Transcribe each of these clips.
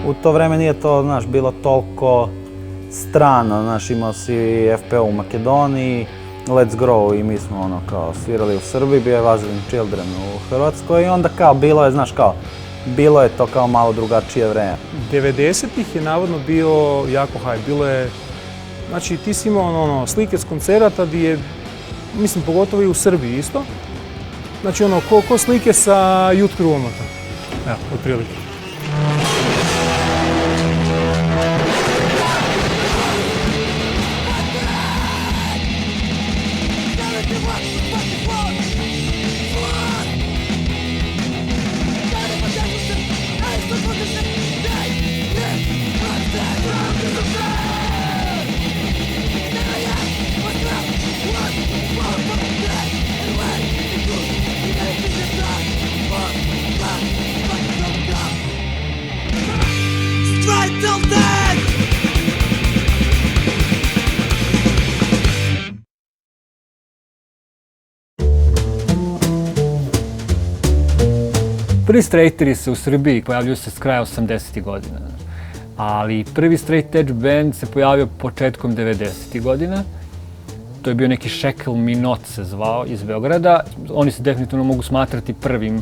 U to vreme nije to, znaš, bilo toliko strano, znaš, imao si FPO u Makedoniji, Let's Grow i mi smo ono kao svirali u Srbiji, bio je Vaselin Children u Hrvatskoj i onda kao bilo je, znaš kao, bilo je to kao malo drugačije vreme. 90-ih je navodno bio jako hype, bilo je, znači ti si imao slike s koncerata gdje je, mislim pogotovo i u Srbiji isto, znači ono ko slike sa Youth Crew-om, evo, otprilike. Prvi straighteri se u Srbiji pojavljuju se s kraja 80-ih godina, ali prvi straight edge band se pojavio početkom 90-ih godina. To je bio neki Shekel Minot se zvao iz Beograda. Oni se definitivno mogu smatrati prvim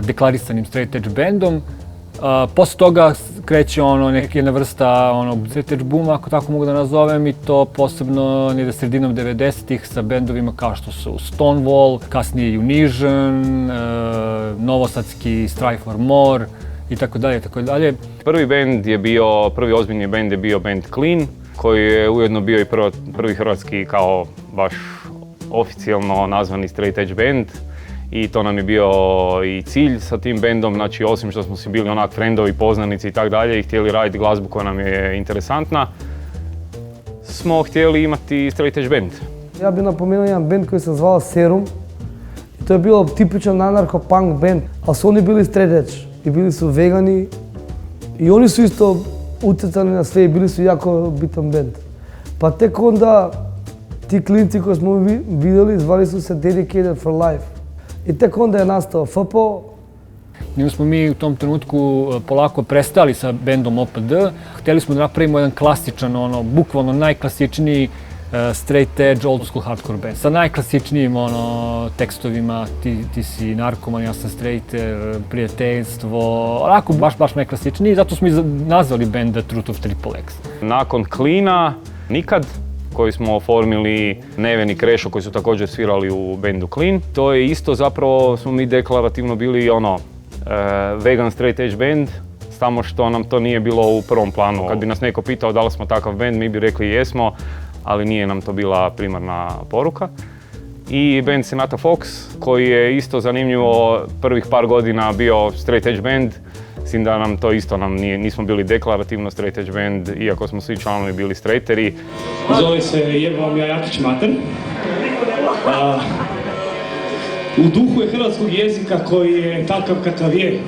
deklarisanim straight edge bandom. Posle toga kreće jedna vrsta straight edge booma, ako tako mogu da nazovem, i to posebno negde sredinom 90-ih sa bendovima kao što su Stonewall, kasnije Unision, novosadski Strive for More i tako dalje, tako dalje. Prvi ozbiljni bend je bio band Clean, koji je ujedno bio i prvi hrvatski kao baš oficijalno nazvani straight edge band. I to nam je bio i cilj sa tim bendom, znači osim što smo si bili onak frendovi, poznanici i tako dalje i htjeli raditi glazbu koja nam je interesantna, smo htjeli imati straight edge band. Ja bih napomenuo jedan band koji se zvao Serum. I to je bilo tipičan anarcho-punk band, ali su oni bili straight edge i bili su vegani i oni su isto utjecali na sve i bili su jako bitan band. Pa tek onda ti klinci koje smo vidjeli zvali su se Dedicated for Life. I tek onda je nastao FPO. Nego smo mi u tom trenutku polako prestali sa bendom OPD. Htjeli smo da napravimo jedan klasičan, bukvalno najklasičniji straight edge, old school hardcore band. Sa najklasičnijim tekstovima, ti si narkoman, ja sam straighter, prijateljstvo, onako baš najklasičniji. Zato smo i nazvali benda Truth of XXX. Nakon Cleana, Nikad, koji smo oformili Neven i Krešo koji su također svirali u bendu Clean. To je isto zapravo smo mi deklarativno bili vegan straight edge band, samo što nam to nije bilo u prvom planu. Kad bi nas neko pitao da li smo takav band, mi bi rekli jesmo, ali nije nam to bila primarna poruka. I band Senata Fox, koji je isto zanimljivo prvih par godina bio straight edge band, s tim da nam to isto nismo bili deklarativno straight edge band, iako smo svi članovi bili straighteri. Zove se Jebam ja Jakić Mater. U duhu je hrvatskog jezika koji je takav kakav je,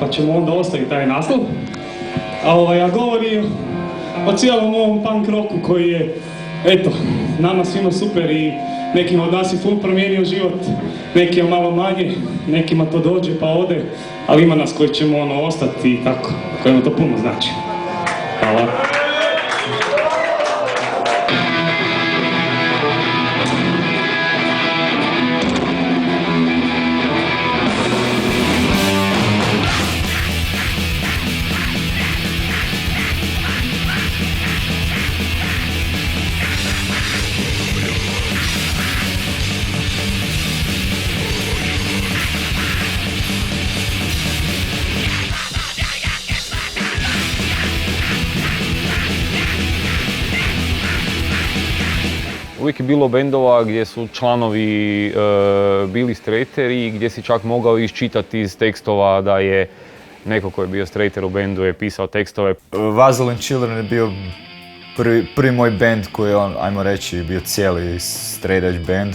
pa ćemo onda ostaviti taj naslov. A govori o cijelom ovom punk rocku koji je, eto, nama svima super i nekima od nas je full promijenio život, nekima malo manje, nekima to dođe pa ode, ali ima nas koji ćemo ostati i tako, kojima to puno znači. Hvala. Uvijek je bilo bendova gdje su članovi bili straighteri i gdje si čak mogao iščitati iz tekstova da je neko ko je bio straighter u bendu je pisao tekstove. Vaselin Children je bio prvi moj band koji je, ajmo reći, bio cijeli straight edge band.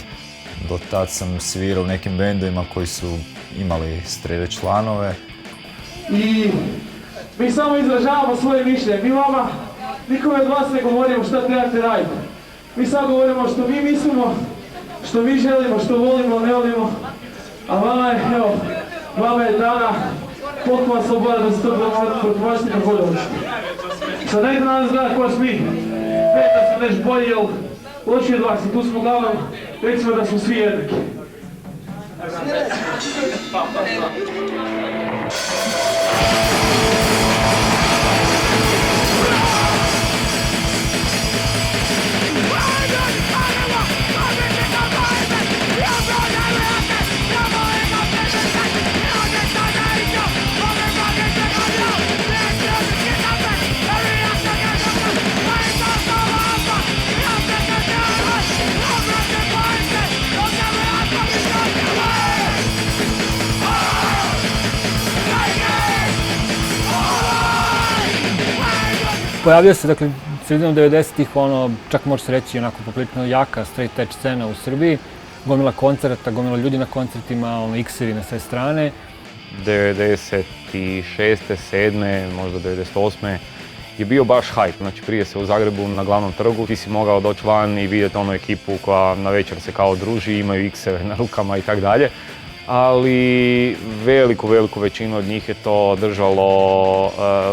Do tad sam svirao u nekim bendovima koji su imali straight edge članove. I mi samo izražavamo svoje mišljenje. Mi vama, nikome od vas ne govorimo šta trebate raditi. Mi sad govorimo što mi mislimo, što mi želimo, što volimo, ne volimo. A vama je, evo, Vama je dana potpuno sloboda da se to protumačite kako god hoćete. Sad nekdo nas gleda ko smo mi. Ne da smo nešto bolji, jel loši od vas i tu smo uglavnom, recimo da smo svi jednaki. Pojavio se, dakle, sredinom 90-ih, čak može se reći onako poprilično jaka straight edge scena u Srbiji. Gomila koncerta, gomila ljudi na koncertima, X-eri na sve strane. 96. 7. možda 98. je bio baš hype. Znači prije se u Zagrebu na glavnom trgu ti si mogao doći van i vidjeti onu ekipu koja na večer se kao druži, imaju X-eve na rukama i tak dalje. Ali veliku većinu od njih je to držalo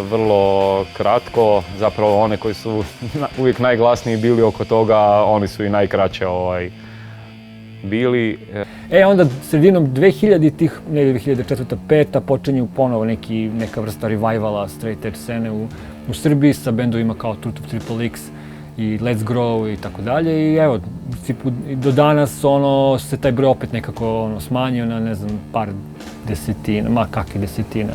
vrlo kratko. Zapravo one koji su uvijek najglasniji bili oko toga, oni su i najkraće bili. Onda sredinom 2000-ih, negdje 2004-2005 počinju ponovo neka vrsta revivala straight edge scene u Srbiji sa bendovima kao Truth of Triple X i Let's Grow i tako dalje. I evo, do danas se taj broj opet nekako smanjio na, ne znam, par desetina, ma kakve desetine.